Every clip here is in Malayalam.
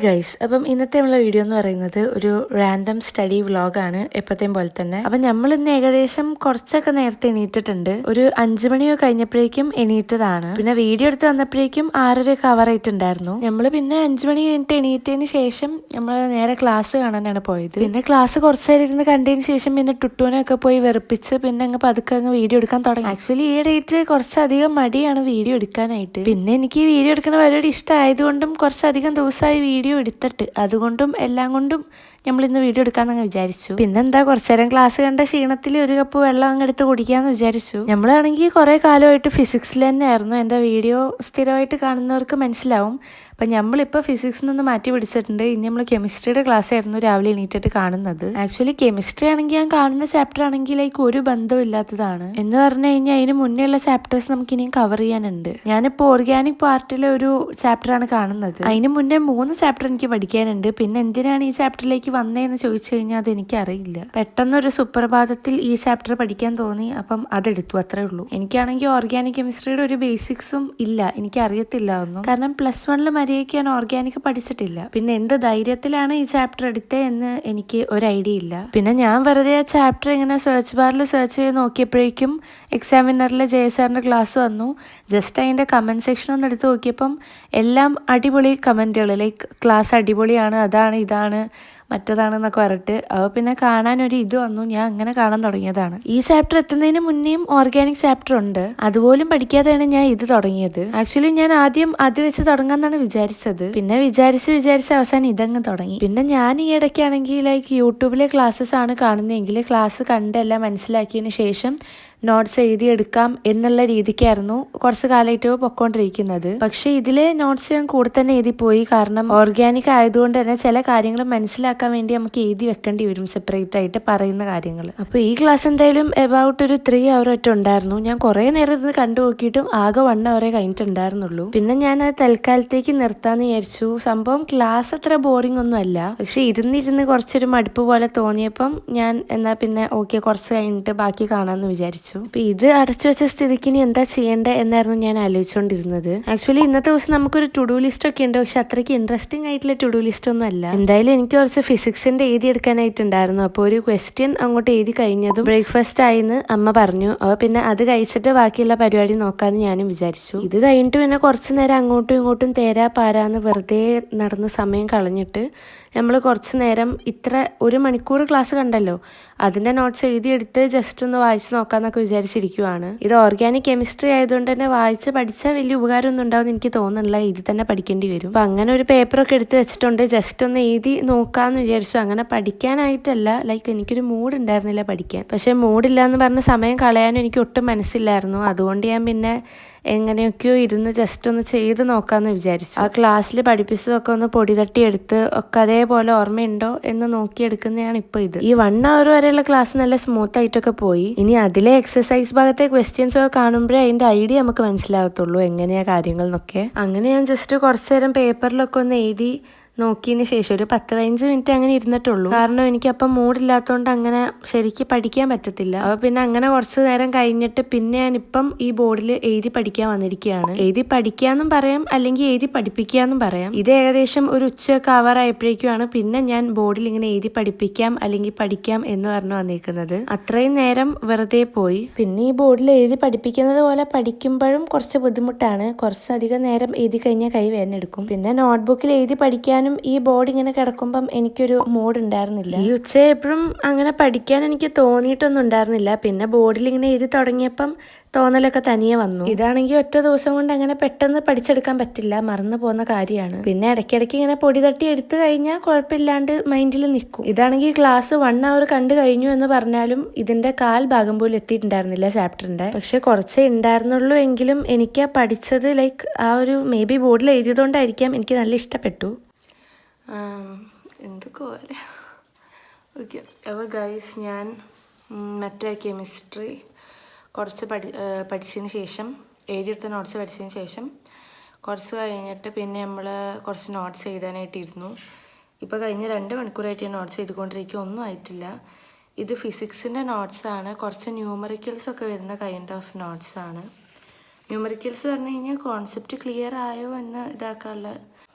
ഹായ് ഗൈസ്, അപ്പം ഇന്നത്തെ നമ്മളെ വീഡിയോ എന്ന് പറയുന്നത് ഒരു റാൻഡം സ്റ്റഡി വ്ളോഗാണ് എപ്പോഴത്തെയും പോലെ തന്നെ. അപ്പം നമ്മൾ ഇന്ന് ഏകദേശം കുറച്ചൊക്കെ നേരത്തെ എണീറ്റിട്ടുണ്ട്. ഒരു 5 മണിയോ കഴിഞ്ഞപ്പോഴേക്കും എണീറ്റതാണ്. പിന്നെ വീഡിയോ എടുത്ത് വന്നപ്പോഴേക്കും 6:30 കവർ ആയിട്ടുണ്ടായിരുന്നു. നമ്മൾ പിന്നെ 5 മണി കഴിഞ്ഞിട്ട് എണീറ്റതിന് ശേഷം നമ്മൾ നേരെ ക്ലാസ് കാണാനാണ് പോയത്. പിന്നെ ക്ലാസ് കുറച്ച് നേരം ഇരുന്ന് കണ്ടതിന് ശേഷം പിന്നെ ടുട്ടൂനൊക്കെ പോയി വെറുപ്പിച്ച് പിന്നെ അങ്ങ് പതുക്കെ അങ്ങ് വീഡിയോ എടുക്കാൻ തുടങ്ങി. ആക്ച്വലി ഈ ഡേറ്റ് കുറച്ചധികം മടിയാണ് വീഡിയോ എടുക്കാനായിട്ട്. പിന്നെ എനിക്ക് ഈ വീഡിയോ എടുക്കുന്ന പരിപാടി ഇഷ്ടമായതുകൊണ്ടും കുറച്ചധികം ദിവസമായി വീഡിയോ എടുത്തിട്ട് അതുകൊണ്ടും എല്ലാം കൊണ്ടും നമ്മളിന്ന് വീഡിയോ എടുക്കാമെന്നങ്ങ് വിചാരിച്ചു. പിന്നെന്താ, കുറച്ചു നേരം ക്ലാസ് കണ്ട ക്ഷീണത്തിൽ ഒരു കപ്പ് വെള്ളം അങ്ങ് എടുത്ത് കുടിക്കാമെന്ന് വിചാരിച്ചു. നമ്മളാണെങ്കിൽ കുറേ കാലമായിട്ട് ഫിസിക്സിൽ തന്നെയായിരുന്നു. എൻ്റെ വീഡിയോ സ്ഥിരമായിട്ട് കാണുന്നവർക്ക് മനസ്സിലാവും. അപ്പം നമ്മളിപ്പോൾ ഫിസിക്സിൽ നിന്ന് മാറ്റി പിടിച്ചിട്ടുണ്ട്. ഇനി നമ്മൾ കെമിസ്ട്രിയുടെ ക്ലാസ് ആയിരുന്നു രാവിലെ എണീറ്റിട്ട് കാണുന്നത്. ആക്ച്വലി കെമിസ്ട്രി ആണെങ്കിൽ ഞാൻ കാണുന്ന ചാപ്റ്റർ ആണെങ്കിൽ ഒരു ബന്ധവും ഇല്ലാത്തതാണ്. എന്ന് പറഞ്ഞു കഴിഞ്ഞാൽ അതിന് മുന്നേ ഉള്ള ചാപ്റ്റേഴ്സ് നമുക്ക് ഇനിയും കവർ ചെയ്യാനുണ്ട്. ഞാനിപ്പോൾ ഓർഗാനിക് പാർട്ടിലെ ഒരു ചാപ്റ്ററാണ് കാണുന്നത്. അതിന് മുന്നേ 3 ചാപ്റ്റർ എനിക്ക് പഠിക്കാനുണ്ട്. പിന്നെ എന്തിനാണ് ഈ ചാപ്റ്ററിലേക്ക് വന്നതെന്ന് ചോദിച്ചു കഴിഞ്ഞാൽ അത് എനിക്കറിയില്ല. പെട്ടെന്നൊരു സുപ്രഭാതത്തിൽ ഈ ചാപ്റ്റർ പഠിക്കാൻ തോന്നി, അപ്പം അതെടുത്തു, അത്രേ ഉള്ളൂ. എനിക്കാണെങ്കിൽ ഓർഗാനിക് കെമിസ്ട്രിയുടെ ഒരു ബേസിക്സും ഇല്ല, എനിക്കറിയത്തില്ല ഒന്നും. കാരണം +1 മര്യാദയ്ക്ക് ഞാൻ ഓർഗാനിക് പഠിച്ചിട്ടില്ല. പിന്നെ എന്ത് ധൈര്യത്തിലാണ് ഈ ചാപ്റ്റർ എടുത്തത് എന്ന് എനിക്ക് ഒരു ഐഡിയ ഇല്ല. പിന്നെ ഞാൻ വെറുതെ ആ ചാപ്റ്റർ ഇങ്ങനെ സെർച്ച് ബാറിൽ സെർച്ച് ചെയ്ത് നോക്കിയപ്പോഴേക്കും എക്സാമിനറിലെ ജയസാറിൻ്റെ ക്ലാസ് വന്നു. ജസ്റ്റ് അതിൻ്റെ കമൻറ്റ് സെക്ഷൻ ഒന്ന് എടുത്ത് നോക്കിയപ്പം എല്ലാം അടിപൊളി കമൻറ്റുകൾ, ലൈക്ക് ക്ലാസ് അടിപൊളിയാണ്, അതാണ് ഇതാണ് മറ്റതാണെന്നൊക്കെ പറഞ്ഞിട്ട്. അപ്പോൾ പിന്നെ കാണാനൊരു ഇത് വന്നു, ഞാൻ അങ്ങനെ കാണാൻ തുടങ്ങിയതാണ്. ഈ ചാപ്റ്റർ എത്തുന്നതിന് മുന്നേയും ഓർഗാനിക് ചാപ്റ്റർ ഉണ്ട്, അതുപോലും പഠിക്കാതെയാണ് ഞാൻ ഇത് തുടങ്ങിയത്. ആക്ച്വലി ഞാൻ ആദ്യം അത് വെച്ച് തുടങ്ങാമെന്നാണ് വിചാരിച്ചത്. പിന്നെ വിചാരിച്ച് അവസാനം ഇതങ്ങ് തുടങ്ങി. പിന്നെ ഞാൻ ഈ ഇടയ്ക്കാണെങ്കിൽ യൂട്യൂബിലെ ക്ലാസ്സസ് ആണ് കാണുന്നതെങ്കിൽ ക്ലാസ് കണ്ടെല്ലാം മനസ്സിലാക്കിയതിന് ശേഷം നോട്ട്സ് എഴുതിയെടുക്കാം എന്നുള്ള രീതിക്കായിരുന്നു കുറച്ച് കാലമായിട്ട് പൊക്കോണ്ടിരിക്കുന്നത്. പക്ഷെ ഇതിലെ നോട്ട്സ് ഞാൻ കൂടെ തന്നെ എഴുതിപ്പോയി. കാരണം ഓർഗാനിക് ആയതുകൊണ്ട് തന്നെ ചില കാര്യങ്ങൾ മനസ്സിലാക്കാൻ വേണ്ടി നമുക്ക് എഴുതി വെക്കേണ്ടി വരും, സെപ്പറേറ്റ് ആയിട്ട് പറയുന്ന കാര്യങ്ങൾ. അപ്പോൾ ഈ ക്ലാസ് എന്തായാലും എബൌട്ട് ഒരു 3 hour ഒറ്റ ഉണ്ടായിരുന്നു. ഞാൻ കുറേ നേരം ഇത് കണ്ടു നോക്കിയിട്ടും ആകെ 1 hour കഴിഞ്ഞിട്ടുണ്ടായിരുന്നുള്ളൂ. പിന്നെ ഞാൻ അത് തൽക്കാലത്തേക്ക് നിർത്താന്ന് വിചാരിച്ചു. സംഭവം ക്ലാസ് അത്ര ബോറിംഗ് ഒന്നും അല്ല, പക്ഷെ ഇരുന്നിരുന്ന് കുറച്ചൊരു മടുപ്പ് പോലെ തോന്നിയപ്പം ഞാൻ എന്നാൽ പിന്നെ ഓക്കെ കുറച്ച് കഴിഞ്ഞിട്ട് ബാക്കി കാണാമെന്ന് വിചാരിച്ചു. അപ്പൊ ഇത് അടച്ചു വെച്ച സ്ഥിതിക്ക് ഇനി എന്താ ചെയ്യേണ്ടത് എന്നായിരുന്നു ഞാൻ ആലോചിച്ചുകൊണ്ടിരുന്നത്. ആക്ച്വലി ഇന്നത്തെ ദിവസം നമുക്കൊരു ടു ഡു ലിസ്റ്റ് ഒക്കെ ഉണ്ട്, പക്ഷെ അത്രയ്ക്ക് ഇൻട്രസ്റ്റിംഗ് ആയിട്ടുള്ള ടു ഡു ലിസ്റ്റ് ഒന്നും അല്ല. എന്തായാലും എനിക്ക് കുറച്ച് ഫിസിക്സിന്റെ എഴുതി എടുക്കാനായിട്ടുണ്ടായിരുന്നു. അപ്പോൾ ഒരു ക്വസ്റ്റ്യൻ അങ്ങോട്ട് എഴുതി കഴിഞ്ഞതും ബ്രേക്ക്ഫാസ്റ്റ് ആയിന്ന് അമ്മ പറഞ്ഞു. അപ്പോൾ പിന്നെ അത് കഴിച്ചിട്ട് ബാക്കിയുള്ള പരിപാടി നോക്കാമെന്ന് ഞാനും വിചാരിച്ചു. ഇത് കഴിഞ്ഞിട്ട് പിന്നെ കുറച്ച് നേരം അങ്ങോട്ടും ഇങ്ങോട്ടും തേരാ പാരാന്ന് വെറുതെ നടന്ന് സമയം കളഞ്ഞിട്ട് നമ്മൾ കുറച്ച് നേരം ഇത്ര 1 മണിക്കൂർ ക്ലാസ് കണ്ടല്ലോ, അതിൻ്റെ നോട്ട്സ് എഴുതിയെടുത്ത് ജസ്റ്റ് ഒന്ന് വായിച്ച് നോക്കാമെന്നൊക്കെ വിചാരിച്ചിരിക്കുവാണ്. ഇത് ഓർഗാനിക് കെമിസ്ട്രി ആയതുകൊണ്ട് തന്നെ വായിച്ച് പഠിച്ചാൽ വലിയ ഉപകാരമൊന്നും ഉണ്ടാവുമെന്ന് എനിക്ക് തോന്നുന്നില്ല, എഴുതി തന്നെ പഠിക്കേണ്ടി വരും. അപ്പം അങ്ങനെ ഒരു പേപ്പറൊക്കെ എടുത്ത് വെച്ചിട്ടുണ്ട്, ജസ്റ്റ് ഒന്ന് എഴുതി നോക്കാമെന്ന് വിചാരിച്ചു. അങ്ങനെ പഠിക്കാനായിട്ടല്ല, എനിക്കൊരു മൂഡ് ഉണ്ടായിരുന്നില്ല പഠിക്കാൻ. പക്ഷേ മൂഡില്ല എന്ന് പറഞ്ഞ് സമയം കളയാനും എനിക്ക് ഒട്ടും മനസ്സില്ലായിരുന്നു. അതുകൊണ്ട് ഞാൻ പിന്നെ എങ്ങനെയൊക്കെയോ ഇരുന്ന് ജസ്റ്റ് ഒന്ന് ചെയ്ത് നോക്കാമെന്ന് വിചാരിച്ചു. ആ ക്ലാസ്സിൽ പഠിപ്പിച്ചതൊക്കെ ഒന്ന് പൊടി തട്ടിയെടുത്ത് ഒക്കെ അതേപോലെ ഓർമ്മയുണ്ടോ എന്ന് നോക്കിയെടുക്കുന്നതാണ് ഇപ്പോൾ ഇത്. ഈ 1 hour വരെയുള്ള ക്ലാസ് നല്ല സ്മൂത്ത് ആയിട്ടൊക്കെ പോയി. ഇനി അതിലെ എക്സസൈസ് ഭാഗത്തെ ക്വസ്റ്റ്യൻസ് ഒക്കെ കാണുമ്പോഴേ അതിൻ്റെ ഐഡിയ നമുക്ക് മനസ്സിലാകത്തുള്ളൂ എങ്ങനെയാ കാര്യങ്ങൾ എന്നൊക്കെ. അങ്ങനെ ഞാൻ ജസ്റ്റ് കുറച്ച് നേരം പേപ്പറിലൊക്കെ ഒന്ന് എഴുതി നോക്കിയതിന് ശേഷം ഒരു 10-15 മിനിറ്റ് അങ്ങനെ ഇരുന്നിട്ടുള്ളൂ. കാരണം എനിക്കപ്പം മൂഡില്ലാത്തതുകൊണ്ട് അങ്ങനെ ശരിക്കും പഠിക്കാൻ പറ്റത്തില്ല. അപ്പോൾ പിന്നെ അങ്ങനെ കുറച്ച് നേരം കഴിഞ്ഞിട്ട് പിന്നെ ഞാനിപ്പം ഈ ബോർഡിൽ എഴുതി പഠിക്കാൻ വന്നിരിക്കുകയാണ്. എഴുതി പഠിക്കാമെന്നും പറയാം, അല്ലെങ്കിൽ എഴുതി പഠിപ്പിക്കാമെന്നും പറയാം. ഇത് ഏകദേശം ഒരു ഉച്ചയൊക്കെ ആവാറായപ്പോഴേക്കുമാണ് പിന്നെ ഞാൻ ബോർഡിൽ ഇങ്ങനെ എഴുതി പഠിപ്പിക്കാം അല്ലെങ്കിൽ പഠിക്കാം എന്ന് പറഞ്ഞു വന്നിരിക്കുന്നത്. അത്രയും നേരം വെറുതെ പോയി. പിന്നെ ഈ ബോർഡിൽ എഴുതി പഠിപ്പിക്കുന്നത് പോലെ പഠിക്കുമ്പോഴും കുറച്ച് ബുദ്ധിമുട്ടാണ്. കുറച്ചധികം നേരം എഴുതി കഴിഞ്ഞാൽ കൈ വേദന എടുക്കും. പിന്നെ നോട്ട്ബുക്കിൽ എഴുതി പഠിക്കാൻ ഈ ബോർഡ് ഇങ്ങനെ കിടക്കുമ്പം എനിക്കൊരു മൂഡ് ഉണ്ടായിരുന്നില്ല. ഈ ഉച്ച എപ്പോഴും അങ്ങനെ പഠിക്കാൻ എനിക്ക് തോന്നിയിട്ടൊന്നും ഉണ്ടായിരുന്നില്ല. പിന്നെ ബോർഡിൽ ഇങ്ങനെ എഴുതി തുടങ്ങിയപ്പം തോന്നലൊക്കെ തനിയെ വന്നു. ഇതാണെങ്കിൽ ഒറ്റ ദിവസം കൊണ്ട് അങ്ങനെ പെട്ടെന്ന് പഠിച്ചെടുക്കാൻ പറ്റില്ല, മറന്നു പോകുന്ന കാര്യമാണ്. പിന്നെ ഇടയ്ക്കിടയ്ക്ക് ഇങ്ങനെ പൊടി തട്ടി എടുത്തു കഴിഞ്ഞാൽ കുഴപ്പമില്ലാണ്ട് മൈൻഡിൽ നിൽക്കും. ഇതാണെങ്കിൽ ക്ലാസ് 1 hour കണ്ടു കഴിഞ്ഞു എന്ന് പറഞ്ഞാലും ഇതിന്റെ 1/4 ഭാഗം പോലും എത്തിയിട്ടുണ്ടായിരുന്നില്ല ചാപ്റ്ററിന്റെ. പക്ഷെ കുറച്ചേ ഉണ്ടായിരുന്നുള്ളൂ എങ്കിലും എനിക്ക് പഠിച്ചത് ആ ഒരു മേ ബി ബോർഡിൽ എഴുതിയതുകൊണ്ടായിരിക്കാം എനിക്ക് നല്ല ഇഷ്ടപ്പെട്ടു. എന്തൊക്കെ പോലെ ഓക്കെ. അപ്പോൾ ഗൈസ്, ഞാൻ മറ്റേ കെമിസ്ട്രി കുറച്ച് പഠിച്ചതിന് ശേഷം എഴുതിയെടുത്ത നോട്ട്സ് പഠിച്ചതിന് ശേഷം കുറച്ച് കഴിഞ്ഞിട്ട് പിന്നെ നമ്മൾ കുറച്ച് നോട്ട്സ് എഴുതാനായിട്ടിരുന്നു. ഇപ്പോൾ കഴിഞ്ഞ 2 മണിക്കൂറായിട്ട് ഞാൻ നോട്ട്സ് എഴുതിക്കൊണ്ടിരിക്കുക, ഒന്നും ആയിട്ടില്ല. ഇത് ഫിസിക്സിൻ്റെ നോട്ട്സാണ്, കുറച്ച് ന്യൂമറിക്കൽസ് ഒക്കെ വരുന്ന കൈൻഡ് ഓഫ് നോട്ട്സാണ്. ന്യൂമറിക്കൽസ് പറഞ്ഞു കഴിഞ്ഞാൽ കോൺസെപ്റ്റ് ക്ലിയർ ആയോ എന്ന് ഇതാക്കാനുള്ള.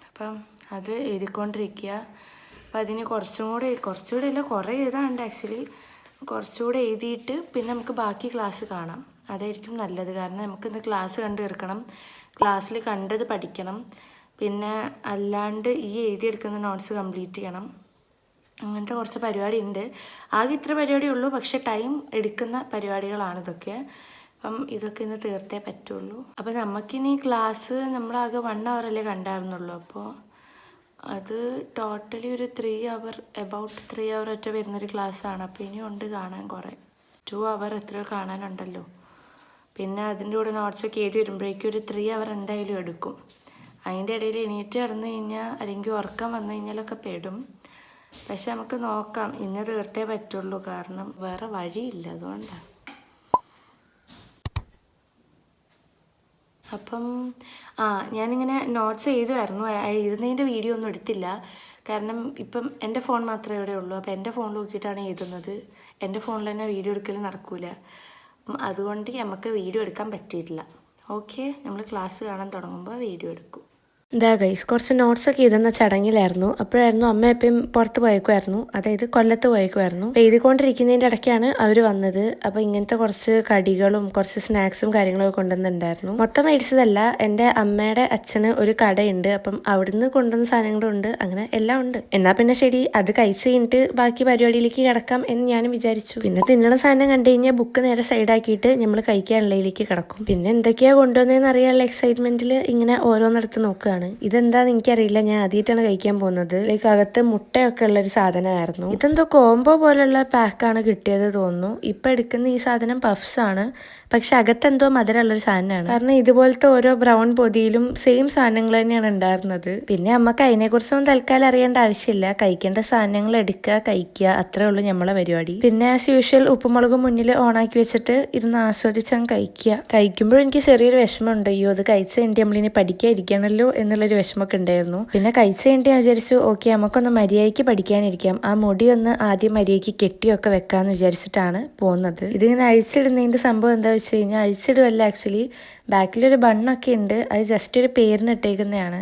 അപ്പം അത് എഴുതിക്കൊണ്ടിരിക്കുക. അപ്പം അതിന് കുറച്ചുകൂടെ ഇല്ല, കുറേ എഴുതാണ്ട് ആക്ച്വലി. കുറച്ചുകൂടെ എഴുതിയിട്ട് പിന്നെ നമുക്ക് ബാക്കി ക്ലാസ് കാണാം. അതായിരിക്കും നല്ലത്. കാരണം നമുക്കിന്ന് ക്ലാസ് കണ്ടു തീർക്കണം, ക്ലാസ്സിൽ കണ്ടത് പഠിക്കണം, പിന്നെ അല്ലാണ്ട് ഈ എഴുതിയെടുക്കുന്ന നോട്ട്സ് കംപ്ലീറ്റ് ചെയ്യണം. അങ്ങനത്തെ കുറച്ച് പരിപാടി ഉണ്ട്. ആകെ ഇത്ര പരിപാടി ഉള്ളൂ, പക്ഷെ ടൈം എടുക്കുന്ന പരിപാടികളാണ് ഇതൊക്കെ. അപ്പം ഇതൊക്കെ ഇന്ന് തീർത്തേ പറ്റുള്ളൂ. അപ്പം നമുക്കിനി ക്ലാസ് നമ്മളാകെ 1 hour അല്ലേ കണ്ടായിരുന്നുള്ളൂ. അപ്പോൾ അത് ടോട്ടലി ഒരു 3 hour, എബൌട്ട് 3 hour ഒറ്റ വരുന്നൊരു ക്ലാസ്സാണ്. അപ്പോൾ ഇനിയും ഉണ്ട് കാണാൻ കുറേ. 2 hour എത്രയോ കാണാനുണ്ടല്ലോ. പിന്നെ അതിൻ്റെ കൂടെ നോട്ട്സൊക്കെ എഴുതി വരുമ്പോഴേക്കും ഒരു 3 hour എന്തായാലും എടുക്കും. അതിൻ്റെ ഇടയിൽ എണീറ്റ് കിടന്നു കഴിഞ്ഞാൽ അല്ലെങ്കിൽ ഉറക്കം വന്നു കഴിഞ്ഞാലൊക്കെ പെടും. പക്ഷെ നമുക്ക് നോക്കാം, ഇന്ന് തീർത്തേ പറ്റുള്ളൂ. കാരണം വേറെ വഴിയില്ല, അതുകൊണ്ടാണ്. അപ്പം ഞാനിങ്ങനെ നോട്ട്സ് എഴുതുമായിരുന്നു. എഴുതുന്നതിൻ്റെ വീഡിയോ ഒന്നും എടുത്തില്ല. കാരണം ഇപ്പം എൻ്റെ ഫോൺ മാത്രമേ ഇവിടെ ഉള്ളൂ. അപ്പോൾ എൻ്റെ ഫോൺ നോക്കിയിട്ടാണ് എഴുതുന്നത്. എൻ്റെ ഫോണിൽ തന്നെ വീഡിയോ എടുക്കൽ നടക്കില്ല. അതുകൊണ്ട് നമുക്ക് വീഡിയോ എടുക്കാൻ പറ്റിയിട്ടില്ല. ഓക്കെ, നമ്മൾ ക്ലാസ് കാണാൻ തുടങ്ങുമ്പോൾ വീഡിയോ എടുക്കും. ഇതാ ഗൈസ്, കുറച്ച് നോട്ട്സൊക്കെ എഴുതുന്ന ചടങ്ങിലായിരുന്നു. അപ്പോഴായിരുന്നു അമ്മ എപ്പോഴും പുറത്ത് പോയേക്കുമായിരുന്നു, അതായത് കൊല്ലത്ത് പോയേക്കുമായിരുന്നു. അപ്പോൾ എഴുതിക്കൊണ്ടിരിക്കുന്നതിൻ്റെ ഇടയ്ക്കാണ് അവർ വന്നത്. അപ്പോൾ ഇങ്ങനത്തെ കുറച്ച് കടികളും കുറച്ച് സ്നാക്സും കാര്യങ്ങളൊക്കെ കൊണ്ടുവന്നിട്ടുണ്ടായിരുന്നു. മൊത്തം മേടിച്ചതല്ല, എൻ്റെ അമ്മയുടെ അച്ഛന് ഒരു കടയുണ്ട്. അപ്പം അവിടുന്ന് കൊണ്ടുവന്ന സാധനങ്ങളും ഉണ്ട്, അങ്ങനെ എല്ലാം ഉണ്ട്. എന്നാൽ പിന്നെ ശരി, അത് കഴിച്ച് കഴിഞ്ഞിട്ട് ബാക്കി പരിപാടിയിലേക്ക് കിടക്കാം എന്ന് ഞാനും വിചാരിച്ചു. പിന്നെ തിന്നണ സാധനം കണ്ടു കഴിഞ്ഞാൽ ബുക്ക് നേരെ സൈഡാക്കിയിട്ട് നമ്മൾ കഴിക്കാനുള്ളതിലേക്ക് കിടക്കും. പിന്നെ എന്തൊക്കെയാണ് കൊണ്ടുവന്നതെന്ന് അറിയാനുള്ള എക്സൈറ്റ്മെൻറ്റിൽ ഇങ്ങനെ ഓരോന്നിടത്ത് നോക്കുക. ഇതെന്താന്ന് എനിക്കറിയില്ല, ഞാൻ ആദ്യമായിട്ടാണ് കഴിക്കാൻ പോകുന്നത്. ലൈക്ക് അകത്ത് മുട്ടയൊക്കെ ഉള്ളൊരു സാധനമായിരുന്നു. ഇതെന്തോ കോംബോ പോലുള്ള പാക്കാണ് കിട്ടിയത് തോന്നുന്നു. ഇപ്പം എടുക്കുന്ന ഈ സാധനം പഫ്സ് ആണ്, പക്ഷെ അകത്തെന്തോ മധുരമുള്ളൊരു സാധനമാണ്. കാരണം ഇതുപോലത്തെ ഓരോ ബ്രൗൺ പൊതിയിലും സെയിം സാധനങ്ങൾ തന്നെയാണ് ഉണ്ടായിരുന്നത്. പിന്നെ നമുക്ക് അതിനെക്കുറിച്ചൊന്നും തൽക്കാലം അറിയേണ്ട ആവശ്യമില്ല. കഴിക്കേണ്ട സാധനങ്ങൾ എടുക്കുക, കഴിക്കുക, അത്രേ ഉള്ളൂ നമ്മളെ പരിപാടി. പിന്നെ ആസ് യൂഷ്വൽ ഉപ്പുമുളകും മുന്നിൽ ഓണാക്കി വെച്ചിട്ട് ഇരുന്ന് ആസ്വദിച്ച് അങ്ങ് കഴിക്കുക. കഴിക്കുമ്പോഴും എനിക്ക് ചെറിയൊരു വിഷമമുണ്ട്, അയ്യോ അത് കഴിച്ച് കഴിഞ്ഞിട്ട് നമ്മളിനി പഠിക്കാതിരിക്കണമല്ലോ എന്നുള്ളൊരു വിഷമമൊക്കെ ഉണ്ടായിരുന്നു. പിന്നെ കഴിച്ച് കഴിഞ്ഞിട്ട് ഞാൻ വിചാരിച്ചു, ഓക്കെ നമുക്കൊന്ന് മര്യാദയ്ക്ക് പഠിക്കാനിരിക്കാം, ആ മുടി ഒന്ന് ആദ്യം മര്യാദയ്ക്ക് കെട്ടിയൊക്കെ വെക്കാമെന്ന് വിചാരിച്ചിട്ടാണ് പോകുന്നത്. ഇതിങ്ങനെ അഴിച്ചിടുന്നതിൻ്റെ സംഭവം എന്താ വെച്ച് കഴിഞ്ഞാൽ, അഴിച്ചിടുമല്ല ആക്ച്വലി, ബാക്കിലൊരു ബണ്ണൊക്കെ ഉണ്ട്. അത് ജസ്റ്റ് ഒരു പേരിന് ഇട്ടേക്കുന്നതാണ്.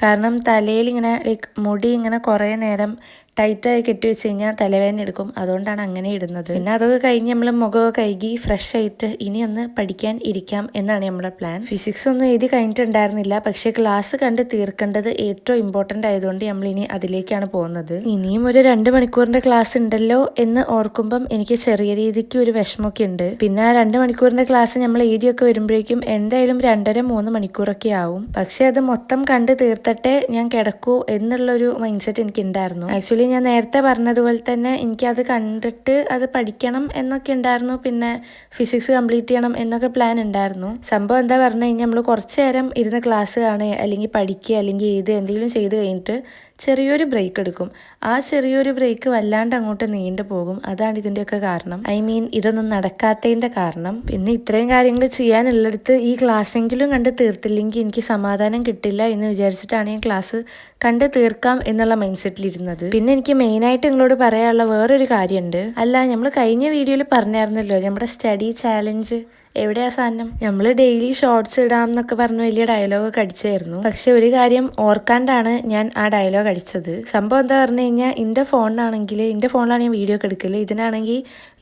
കാരണം തലയിൽ ഇങ്ങനെ ലൈക്ക് മുടി ഇങ്ങനെ കുറേ നേരം ടൈറ്റായി കെട്ടി വെച്ച് കഴിഞ്ഞാൽ തലവേദന എടുക്കും, അതുകൊണ്ടാണ് അങ്ങനെ ഇടുന്നത്. പിന്നെ അതൊക്കെ കഴിഞ്ഞ് നമ്മൾ മുഖമൊക്കെ കഴുകി ഫ്രഷ് ആയിട്ട് ഇനി ഒന്ന് പഠിക്കാൻ ഇരിക്കാം എന്നാണ് നമ്മുടെ പ്ലാൻ. ഫിസിക്സ് ഒന്നും എഴുതി കഴിഞ്ഞിട്ടുണ്ടായിരുന്നില്ല, പക്ഷേ ക്ലാസ് കണ്ട് തീർക്കേണ്ടത് ഏറ്റവും ഇമ്പോർട്ടൻ്റ് ആയതുകൊണ്ട് നമ്മൾ ഇനി അതിലേക്കാണ് പോകുന്നത്. ഇനിയും ഒരു 2 മണിക്കൂറിൻ്റെ ക്ലാസ് ഉണ്ടല്ലോ എന്ന് ഓർക്കുമ്പം എനിക്ക് ചെറിയ രീതിക്ക് ഒരു വിഷമമൊക്കെ ഉണ്ട്. പിന്നെ ആ 2 മണിക്കൂറിൻ്റെ ക്ലാസ് നമ്മൾ എഴുതിയൊക്കെ വരുമ്പോഴേക്കും എന്തായാലും 2.5-3 മണിക്കൂറൊക്കെ ആവും. പക്ഷേ അത് മൊത്തം കണ്ട് തീർത്തട്ടെ ഞാൻ കിടക്കൂ എന്നുള്ളൊരു മൈൻഡ് സെറ്റ് എനിക്ക് ഉണ്ടായിരുന്നു. ആക്ച്വലി ഞാൻ നേരത്തെ പറഞ്ഞതുപോലെ തന്നെ എനിക്കത് കണ്ടിട്ട് അത് പഠിക്കണം എന്നൊക്കെ ഉണ്ടായിരുന്നു. പിന്നെ ഫിസിക്സ് കംപ്ലീറ്റ് ചെയ്യണം എന്നൊക്കെ പ്ലാൻ ഉണ്ടായിരുന്നു. സംഭവം എന്താ പറഞ്ഞു കഴിഞ്ഞാൽ, നമ്മൾ കുറച്ച് നേരം ഇരുന്ന് ക്ലാസ് കാണുക അല്ലെങ്കിൽ പഠിക്കുക അല്ലെങ്കിൽ എഴുതുക എന്തെങ്കിലും ചെയ്ത് കഴിഞ്ഞിട്ട് ചെറിയൊരു ബ്രേക്ക് എടുക്കും. ആ ചെറിയൊരു ബ്രേക്ക് വല്ലാണ്ട് അങ്ങോട്ട് നീണ്ടു പോകും. അതാണ് ഇതിൻ്റെയൊക്കെ കാരണം. ഐ മീൻ ഇതൊന്നും നടക്കാത്തതിൻ്റെ കാരണം. പിന്നെ ഇത്രയും കാര്യങ്ങൾ ചെയ്യാനുള്ളിടത്ത് ഈ ക്ലാസ്സെങ്കിലും കണ്ട് തീർത്തില്ലെങ്കിൽ എനിക്ക് സമാധാനം കിട്ടില്ല എന്ന് വിചാരിച്ചിട്ടാണ് ഞാൻ ക്ലാസ് കണ്ട് തീർക്കാം എന്നുള്ള മൈൻഡ് സെറ്റിലിരുന്നത്. പിന്നെ എനിക്ക് മെയിനായിട്ട് നിങ്ങളോട് പറയാനുള്ള വേറൊരു കാര്യമുണ്ട്. അല്ല, നമ്മൾ കഴിഞ്ഞ വീഡിയോയിൽ പറഞ്ഞായിരുന്നല്ലോ നമ്മുടെ സ്റ്റഡി ചാലഞ്ച് എവിടെയാ സാധനം. നമ്മൾ ഡെയിലി ഷോർട്സ് ഇടാം എന്നൊക്കെ പറഞ്ഞ് വലിയ ഡയലോഗൊക്കെ അടിച്ചായിരുന്നു. പക്ഷെ ഒരു കാര്യം ഓർക്കാണ്ടാണ് ഞാൻ ആ ഡയലോഗ് അടിച്ചത്. സംഭവം എന്താ പറഞ്ഞു കഴിഞ്ഞാൽ, എൻ്റെ ഫോണിലാണ് ഞാൻ വീഡിയോ ഒക്കെ എടുക്കല്. ഇതിനാണെങ്കിൽ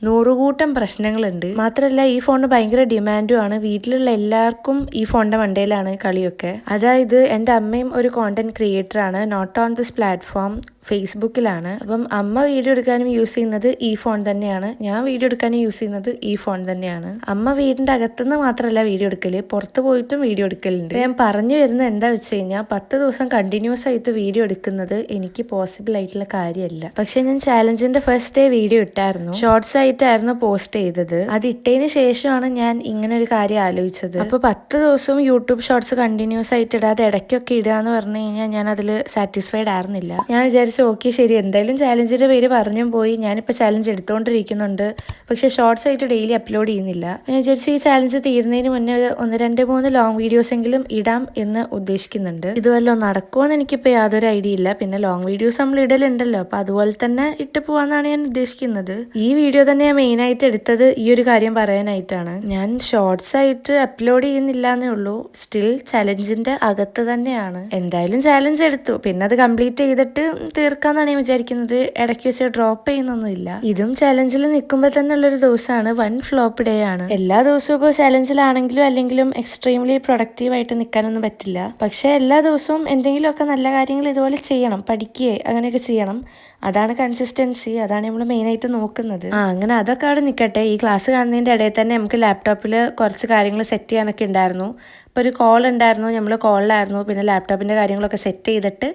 100 കൂട്ടം പ്രശ്നങ്ങളുണ്ട്. മാത്രമല്ല ഈ ഫോണിന് ഭയങ്കര ഡിമാൻഡും ആണ്. വീട്ടിലുള്ള എല്ലാവർക്കും ഈ ഫോണിൻ്റെ മണ്ടയിലാണ് കളിയൊക്കെ. അതായത് എൻ്റെ അമ്മയും ഒരു കോണ്ടന്റ് ക്രിയേറ്റർ ആണ്, നോട്ട് ഓൺ ദിസ് പ്ലാറ്റ്ഫോം, ഫേസ്ബുക്കിലാണ്. അപ്പം അമ്മ വീഡിയോ എടുക്കാനും യൂസ് ചെയ്യുന്നത് ഈ ഫോൺ തന്നെയാണ്, ഞാൻ വീഡിയോ എടുക്കാനും യൂസ് ചെയ്യുന്നത് ഈ ഫോൺ തന്നെയാണ്. അമ്മ വീടിൻ്റെ അകത്തുനിന്ന് മാത്രമല്ല വീഡിയോ എടുക്കല്, പുറത്ത് പോയിട്ടും വീഡിയോ എടുക്കലുണ്ട്. ഞാൻ പറഞ്ഞു വരുന്നത് എന്താ വെച്ച് കഴിഞ്ഞാൽ, 10 ദിവസം കണ്ടിന്യൂസ് ആയിട്ട് വീഡിയോ എടുക്കുന്നത് എനിക്ക് പോസിബിൾ ആയിട്ടുള്ള കാര്യമല്ല. പക്ഷെ ഞാൻ ചാലഞ്ചിന്റെ ഫസ്റ്റ് ഡേ വീഡിയോ ഇട്ടായിരുന്നു, ഷോർട്സ് ആയിട്ടായിരുന്നു പോസ്റ്റ് ചെയ്തത്. അത് ഇട്ടതിന് ശേഷമാണ് ഞാൻ ഇങ്ങനെ ഒരു കാര്യം ആലോചിച്ചത്. അപ്പോൾ 10 ദിവസവും യൂട്യൂബ് ഷോർട്സ് കണ്ടിന്യൂസ് ആയിട്ട് ഇടാതെ ഇടയ്ക്കൊക്കെ ഇടുക എന്ന് പറഞ്ഞു കഴിഞ്ഞാൽ ഞാൻ അതിൽ സാറ്റിസ്ഫൈഡ് ആയിരുന്നില്ല. ഞാൻ വിചാരിച്ചു വിചാരിച്ചു ഓക്കെ ശരി എന്തായാലും ചാലഞ്ചിൻ്റെ പേര് പറഞ്ഞും പോയി, ഞാനിപ്പോൾ ചാലഞ്ച് എടുത്തുകൊണ്ടിരിക്കുന്നുണ്ട്, പക്ഷേ ഷോർട്സ് ആയിട്ട് ഡെയിലി അപ്ലോഡ് ചെയ്യുന്നില്ല. ഞാൻ വിചാരിച്ചു ഈ ചാലഞ്ച് തീരുന്നതിന് മുന്നേ 1, 2, 3 ലോങ് വീഡിയോസ് എങ്കിലും ഇടാം എന്ന് ഉദ്ദേശിക്കുന്നുണ്ട്. ഇതുവല്ലോ നടക്കുമെന്ന് എനിക്കിപ്പോൾ യാതൊരു ഐഡിയ ഇല്ല. പിന്നെ ലോങ് വീഡിയോസ് നമ്മൾ ഇടലുണ്ടല്ലോ, അപ്പോൾ അതുപോലെ തന്നെ ഇട്ട് പോകാമെന്നാണ് ഞാൻ ഉദ്ദേശിക്കുന്നത്. ഈ വീഡിയോ തന്നെ ഞാൻ മെയിനായിട്ട് എടുത്തത് ഈ ഒരു കാര്യം പറയാനായിട്ടാണ്. ഞാൻ ഷോർട്സ് ആയിട്ട് അപ്ലോഡ് ചെയ്യുന്നില്ല എന്നേ ഉള്ളൂ, സ്റ്റിൽ ചലഞ്ചിന്റെ അകത്ത് തന്നെയാണ്. എന്തായാലും ചാലഞ്ച് എടുത്തു, പിന്നെ അത് കംപ്ലീറ്റ് ചെയ്തിട്ട് തീർക്കാന്നാണ് ഞാൻ വിചാരിക്കുന്നത്. ഇടയ്ക്ക് വെച്ച് ഡ്രോപ്പ് ചെയ്യുന്നൊന്നുമില്ല. ഇതും ചലഞ്ചിൽ നിൽക്കുമ്പോൾ തന്നെ ഉള്ളൊരു ദിവസമാണ്, വൺ ഫ്ലോപ്പ് ഡേ ആണ്. എല്ലാ ദിവസവും ഇപ്പോൾ ചലഞ്ചിലാണെങ്കിലും അല്ലെങ്കിലും എക്സ്ട്രീംലി പ്രൊഡക്റ്റീവായിട്ട് നിൽക്കാനൊന്നും പറ്റില്ല. പക്ഷേ എല്ലാ ദിവസവും എന്തെങ്കിലുമൊക്കെ നല്ല കാര്യങ്ങൾ ഇതുപോലെ ചെയ്യണം, പഠിക്കുകയെ അങ്ങനെയൊക്കെ ചെയ്യണം. അതാണ് കൺസിസ്റ്റൻസി, അതാണ് നമ്മൾ മെയിനായിട്ട് നോക്കുന്നത്. അങ്ങനെ അതൊക്കെ അവിടെ നിൽക്കട്ടെ. ഈ ക്ലാസ് കാണുന്നതിൻ്റെ ഇടയിൽ തന്നെ നമുക്ക് ലാപ്ടോപ്പിൽ കുറച്ച് കാര്യങ്ങൾ സെറ്റ് ചെയ്യാനൊക്കെ ഉണ്ടായിരുന്നു. ഇപ്പോൾ ഒരു കോൾ ഉണ്ടായിരുന്നു, നമ്മൾ കോളിലായിരുന്നു. പിന്നെ ലാപ്ടോപ്പിൻ്റെ കാര്യങ്ങളൊക്കെ സെറ്റ് ചെയ്തിട്ട്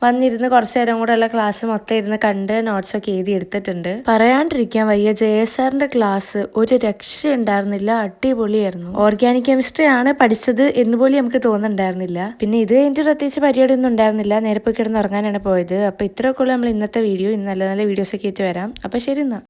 വന്നിരുന്ന് കുറച്ച് നേരം കൂടെ ഉള്ള ക്ലാസ് മൊത്തം ഇരുന്ന് കണ്ട് നോട്ട്സൊക്കെ എഴുതി എടുത്തിട്ടുണ്ട്. പറയാണ്ടിരിക്കാൻ വയ്യ, JS ക്ലാസ് ഒരു രക്ഷ ഉണ്ടായിരുന്നില്ല, അടിപൊളിയായിരുന്നു. ഓർഗാനിക് കെമിസ്ട്രി ആണ് പഠിച്ചത് എന്ന് പോലും നമുക്ക് തോന്നുന്നുണ്ടായിരുന്നില്ല. പിന്നെ ഇത് കഴിഞ്ഞിട്ട് പ്രത്യേകിച്ച് പരിപാടിയൊന്നും ഉണ്ടായിരുന്നില്ല, നേരെ പോയി കിടന്ന് ഉറങ്ങാനാണ് പോയത്. അപ്പോൾ ഇത്രയൊക്കെ ഉള്ളൂ നമ്മൾ ഇന്നത്തെ വീഡിയോ. ഇന്ന് നല്ല നല്ല വീഡിയോസൊക്കെ ആയിട്ട് വരാം. അപ്പോൾ ശരി എന്നാൽ.